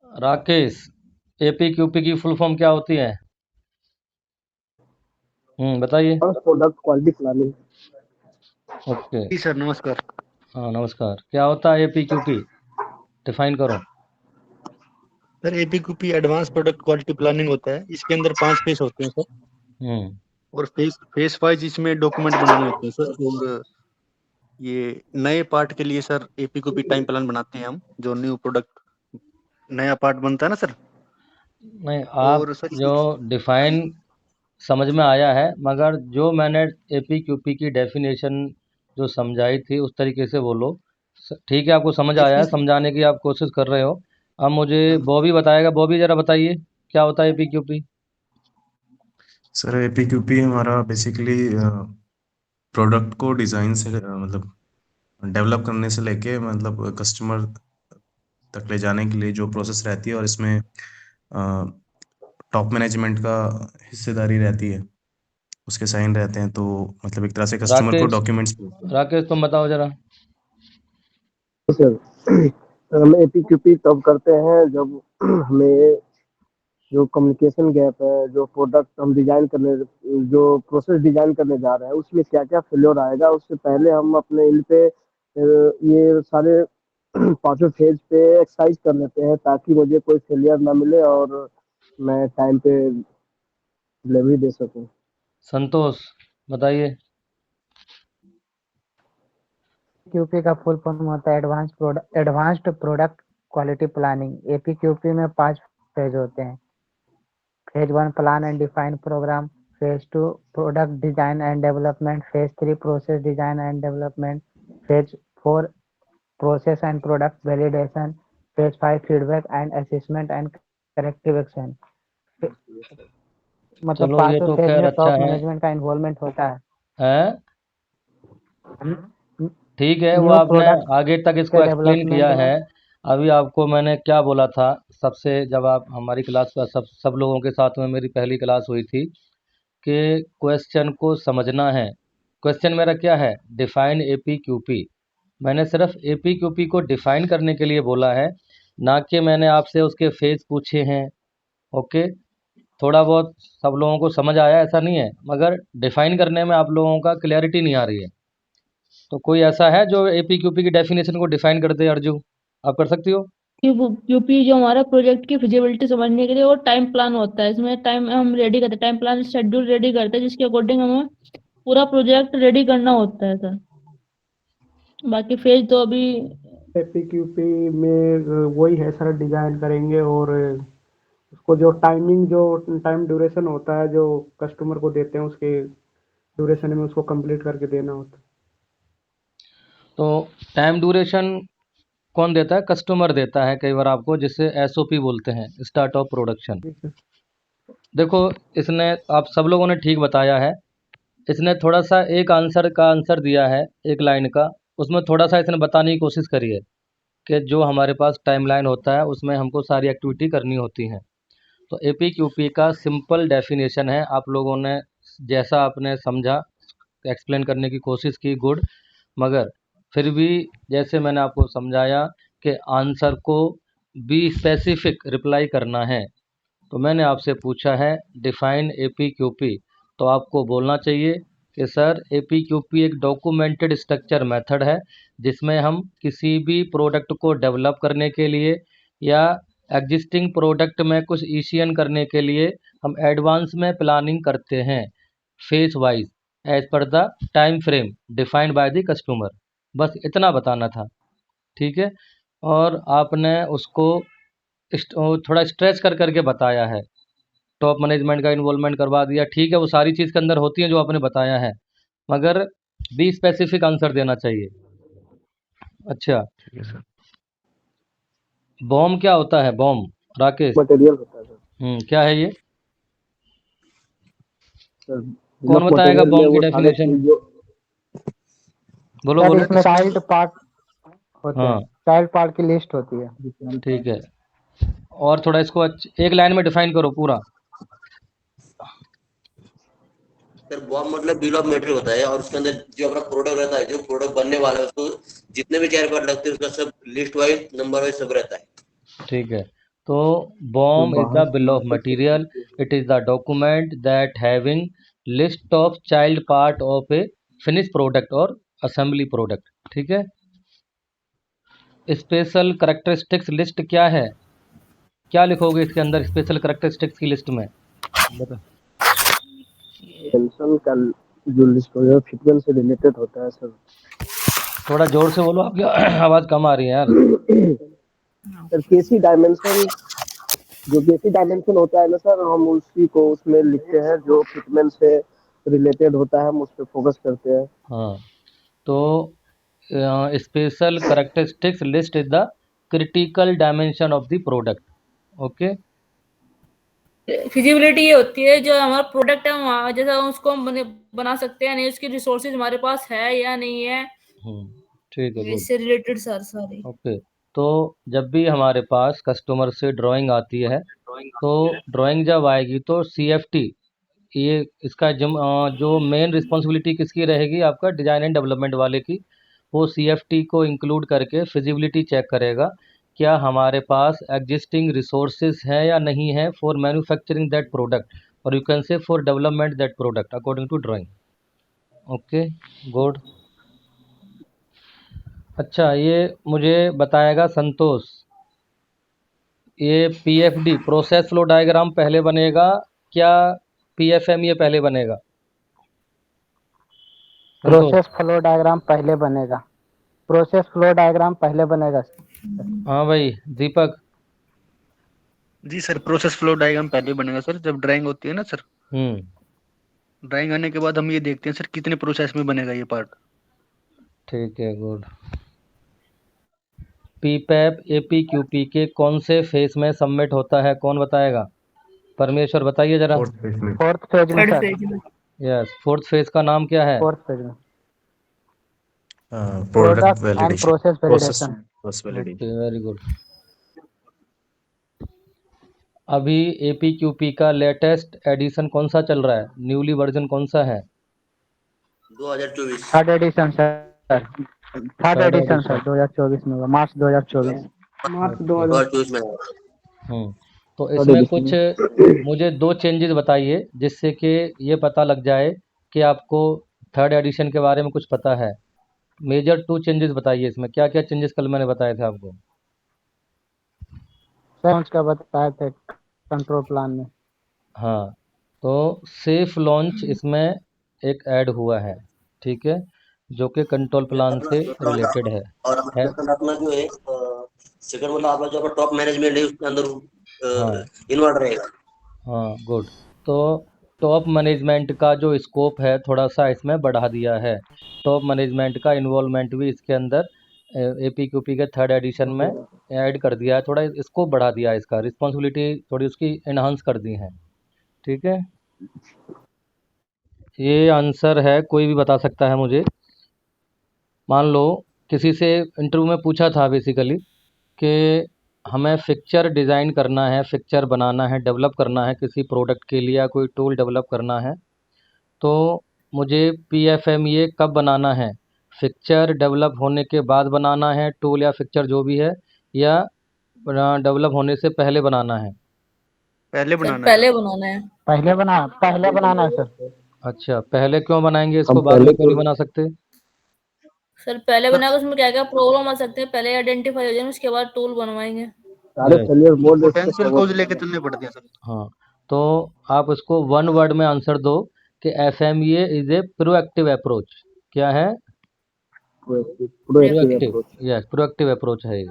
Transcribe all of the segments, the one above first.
राकेश, एपीक्यूपी की full form क्या होती है? बताइए। First product quality planning. Okay. जी सर, नमस्कार। हाँ, नमस्कार। क्या होता है एपीक्यूपी? डिफाइन करो। Sir, APQP advance product quality planning होता है। इसके अंदर 5 फेस होते हैं सर। हम्म और फेस फेस वाइज इसमें डॉक्यूमेंट बनाने होते हैं सर। और ये नए पार्ट के लिए सर एपीक्यूपी टाइम प्लान बनाते हैं हम, जो न्यू प्रोडक्ट नया पार्ट बनता है ना सर। नहीं, आप और सर जो डिफाइन समझ में आया है, मगर जो मैंने एपीक्यूपी की डेफिनेशन जो समझाई थी उस तरीके से बोलो। ठीक है, आपको समझ आया है, इसमें समझाने की आप कोशिश कर रहे हो। अब मुझे हाँ, बॉबी बताएगा। बॉबी जरा बताइए, क्या होता है एपीक्यूपी? सर एपीक्यूपी हमारा बेसिकली प्रोडक्ट को डिज़ाइन से मतलब डेवलप करने से लेके मतलब कस्टमर तक ले जाने के लिए जो प्रोसेस रहती है, और इसमें टॉप मैनेजमेंट का हिस्सेदारी रहती है, उसके साइन रहते हैं, तो मतलब एक तरह से कस्टमर को राकेश, डॉक्यूमेंट्स। राकेश तुम बताओ जरा। सर हम एपीक्यूपी तब करते हैं जब हमें जो कम्युनिकेशन गैप है, जो प्रोडक्ट हम डिजाइन करने, जो प्रोसेस डिजाइन करने जा रहे हैं उसमें क्या क्या फेल्योर आएगा, उससे पहले हम अपने इन पे ये सारे पांचों फेज पे एक्सरसाइज कर लेते हैं ताकि मुझे कोई फेलियर ना मिले और मैं टाइम पे डिलीवरी दे सकूं। संतोष, बताइए। एपीक्यूपी का फुल फॉर्म होता है advanced product quality planning. APQP में 5 फेज होते हैं। Phase 1 plan and define program, phase 2 product design and development, phase 3 process design and development, phase 4 process and product validation, phase 5 feedback and assessment and corrective action. मतलब चलो, ये पांचों तो phase खैर में अच्छा टॉप है। मैनेजमेंट का इन्वॉल्वमेंट होता है। हैं? ठीक है, वो न्यू आपने प्रोडक्ट आगे तक इसको के एक्सप्लेन किया डेवलपमेंट है। में अभी आपको मैंने क्या बोला था? सबसे जब आप हमारी क्लास का सब लोगों के साथ में मेरी पहली क्लास हुई थी कि क्वेश्चन को समझना है। क्वेश्चन मेरा क्या है? डिफाइन एपीक्यूपी। मैंने सिर्फ एपीक्यूपी को डिफाइन करने के लिए बोला है, ना कि मैंने आपसे उसके फेज पूछे हैं। ओके। थोड़ा बहुत सब लोगों को समझ आया ऐसा नहीं है, मगर डिफाइन करने में आप लोगों का क्लैरिटी नहीं आ रही है। तो कोई ऐसा है जो एपीक्यूपी की डेफिनेशन को डिफाइन कर दे? अर्जु, आप कर सकती हो? यूपी जो हमारा प्रोजेक्ट की फिजिबिलिटी समझने के लिए वो टाइम प्लान होता है। इसमें टाइम हम रेडी करते हैं, टाइम प्लान शेड्यूल रेडी करते हैं जिसके अकॉर्डिंग हमें पूरा प्रोजेक्ट रेडी करना होता है सर। बाकी फेज तो अभी एपीक्यूपी में वही है सर, डिजाइन करेंगे और उसको जो टाइमिंग, जो टाइम ड्यूरेशन होता है जो कस्टमर को देते हैं, उसके ड्यूरेशन में उसको कंप्लीट करके देना होता है। तो टाइम ड्यूरेशन कौन देता है? कस्टमर देता है कई बार आपको, जिसे एसओपी बोलते हैं, स्टार्ट ऑफ प्रोडक्शन। जी सर। देखो, इसने आप सब लोगों ने ठीक बताया है। इसने थोड़ा सा एक आंसर का आंसर दिया है, एक लाइन का। उसमें थोड़ा सा इसने बताने की कोशिश करी है कि जो हमारे पास टाइमलाइन होता है उसमें हमको सारी एक्टिविटी करनी होती हैं। तो एपीक्यूपी का सिंपल डेफिनेशन है। आप लोगों ने जैसा आपने समझा, एक्सप्लेन करने की कोशिश की, गुड। मगर फिर भी जैसे मैंने आपको समझाया कि आंसर को बी स्पेसिफिक रिप्लाई करना है, तो मैंने आपसे पूछा है डिफाइन एपीक्यूपी। तो आपको बोलना चाहिए कि सर एपीक्यूपी एक डॉक्यूमेंटेड स्ट्रक्चर मेथड है, जिसमें हम किसी भी प्रोडक्ट को डेवलप करने के लिए या एग्जिस्टिंग प्रोडक्ट में कुछ ईसीएन करने के लिए हम एडवांस में प्लानिंग करते हैं, phase wise, as per the time frame defined by the customer. बस इतना बताना था। ठीक है। और आपने उसको थोड़ा स्ट्रेच कर करके बताया है, टॉप मैनेजमेंट का इन्वॉल्वमेंट करवा दिया। ठीक है, वो सारी चीज़ के अंदर होती है जो आपने बताया है, मगर बी स्पेसिफिक आंसर देना चाहिए। अच्छा, ठीक है सर। बॉम्ब क्या होता है? बॉम्ब, राकेश। मटेरियल होता है सर। क्या है ये? सर बिल कौन ऑफ बताएगा मटेरियल में बॉम्ब की वो सारे डेफिनेशन? चीज जो बोलो सर बोलो। इसमें चाइल्ड पार्ट होते हाँ, हैं, चाइल्ड पार्ट की लिस्ट होती है। ठीक है। और थोड़ा इसको एक लाइन में डिफाइन करो पूरा। सर बॉम्ब मतलब बिल ऑफ मटेरियल होता है, और उसके अंदर जो अपना प्रोडक्ट रहता है, जो प्रोडक्ट बनने वाला है, उसको जितने भी चार पार्ट लगते हैं उसका सब लिस्ट वाइज, नंबर वाइज सब रहता है। ठीक है। तो तो BOM is बाहर the bill of material. It is the document that having list of child part of a finished product or assembly product. ठीक है। स्पेशल करेक्टरिस्टिक्स लिस्ट क्या है, क्या लिखोगे इसके अंदर स्पेशल करेक्टरिस्टिक्स की लिस्ट में, बता। टेंशन का जो लिस्ट हो है फिटमेंट से रिलेटेड होता है सर। थोड़ा जोर से बोलो, आपकी आवाज़ कम आ रही है यार। सर केसी डायमेंशन, जो केसी डायमेंशन होता है ना सर, हम उसी को उसमें लिखते हैं, जो फिटमेंट से रिलेटेड होता है हम उस पर फोकस करते हैं। हाँ, तो special characteristics list is the critical dimension of the product. Okay, feasibility ये होती है जो हमारा प्रोडक्ट है वहाँ जैसा उसको हम बना सकते हैं नहीं, उसकी रिसोर्सेज हमारे पास है या नहीं है, ठीक है, गुड। इससे रिलेटेड सर सारी। ओके, तो जब भी हमारे पास कस्टमर से ड्राइंग आती है, तो ड्राइंग जब आएगी तो CFT, ये इसका जो मेन रिस्पॉन्सिबिलिटी किसकी रहेगी, आपका डिज़ाइन एंड डेवलपमेंट वाले की। वो CFT को इंक्लूड करके फिजिबिलिटी चेक करेगा, क्या हमारे पास एग्जिस्टिंग रिसोर्सेज हैं या नहीं है फॉर मैन्युफैक्चरिंग दैट प्रोडक्ट, और you can say for development that product according to drawing. Okay, good. अच्छा, ये मुझे बताएगा संतोष, ये PFD प्रोसेस फ्लो डायग्राम पहले बनेगा क्या PFMEA पहले बनेगा? संतोष। प्रोसेस फ्लो डायग्राम पहले बनेगा, प्रोसेस फ्लो डायग्राम पहले बनेगा। हाँ भाई दीपक। जी सर, प्रोसेस फ्लो डायग्राम पहले बनेगा सर, जब ड्राइंग होती है ना सर। ड्राइंग आने के बाद हम ये देखते हैं सर कितने प्रोसेस में बनेगा ये पार्ट। ठीक है, गुड। PPAP APQP के कौन से फेज में सबमिट होता है, कौन बताएगा? परमेश्वर बताइए जरा। फोर्थ फेज में। फोर्थ फेज में सर। यस, फोर्थ फेज का नाम क्या है? फोर्थ फेज में product product and validation, process validation. Process validation. Okay, very good. अभी APQP का लेटेस्ट एडिशन कौन सा चल रहा है, न्यूली वर्जन कौन सा है? 2024 third edition sir, third edition sir 2024 में, मार्च 2024। मार्च 2000 2024 में आया। तो इसमें कुछ मुझे 2 चेंजेस बताइए जिससे कि ये पता लग जाए कि आपको थर्ड एडिशन के बारे में कुछ पता है। मेजर 2 चेंजेस बताइए, इसमें क्या क्या चेंजेस कल मैंने बताए थे आपको। सर उसका बताए थे कंट्रोल प्लान में। हाँ, तो सेफ लॉन्च इसमें एक ऐड हुआ है, ठीक है, जो कि कंट्रोल प्लान से रिलेटेड है। और अपना जो है सेकंड मतलब आपका जो टॉप मैनेजमेंट है उसके अंदर इन्वॉल्व रहेगा। हाँ, गुड। तो टॉप मैनेजमेंट का जो स्कोप है थोड़ा सा इसमें बढ़ा दिया है, टॉप मैनेजमेंट का इन्वॉल्वमेंट भी इसके अंदर APQP के थर्ड एडिशन में ऐड कर दिया है, थोड़ा स्कोप बढ़ा दिया है, इसका रिस्पॉन्सिबिलिटी थोड़ी उसकी इन्हांस कर दी है। ठीक है, ये आंसर है, कोई भी बता सकता है मुझे। मान लो किसी से इंटरव्यू में पूछा था बेसिकली कि हमें फिक्चर डिज़ाइन करना है, फिक्चर बनाना है, डेवलप करना है किसी प्रोडक्ट के लिए या कोई टूल डेवलप करना है, तो मुझे PFMEA कब बनाना है, फिक्चर डेवलप होने के बाद बनाना है टूल या फिक्चर जो भी है, या डेवलप होने से पहले बनाना है? पहले बनाना है। पहले बनाना है सर। अच्छा, पहले क्यों बनाएंगे इसको, हम बाद में पहले क्यों नहीं तो बना सकते? सर पहले बनाकर उसमें क्या क्या प्रॉब्लम आ सकते हैं, पहले आइडेंटिफाई हो जाए उसके बाद टूल बनवाएंगे। सारे Yes. फेलियर मोड पोटेंशियल कोज लेके चलने पड़ते हैं सर। हाँ, तो आप उसको 1 वर्ड में आंसर दो कि FMEA is a proactive approach. क्या है? प्रोएक्टिव, यस, प्रोएक्टिव अप्रोच है ये।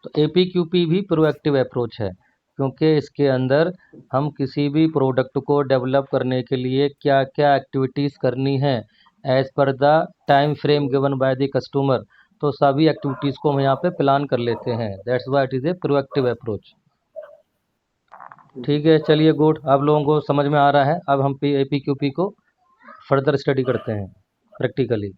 तो APQP भी प्रोएक्टिव अप्रोच है, क्योंकि इसके अंदर हम किसी भी प्रोडक्ट को डेवलप करने के लिए क्या क्या एक्टिविटीज़ करनी है as per the time frame given by the customer, तो सभी एक्टिविटीज़ को हम यहाँ पे प्लान कर लेते हैं, that's why it is a proactive approach. ठीक है, चलिए गुड, आप लोगों को समझ में आ रहा है। अब हम APQP को फर्दर स्टडी करते हैं प्रैक्टिकली।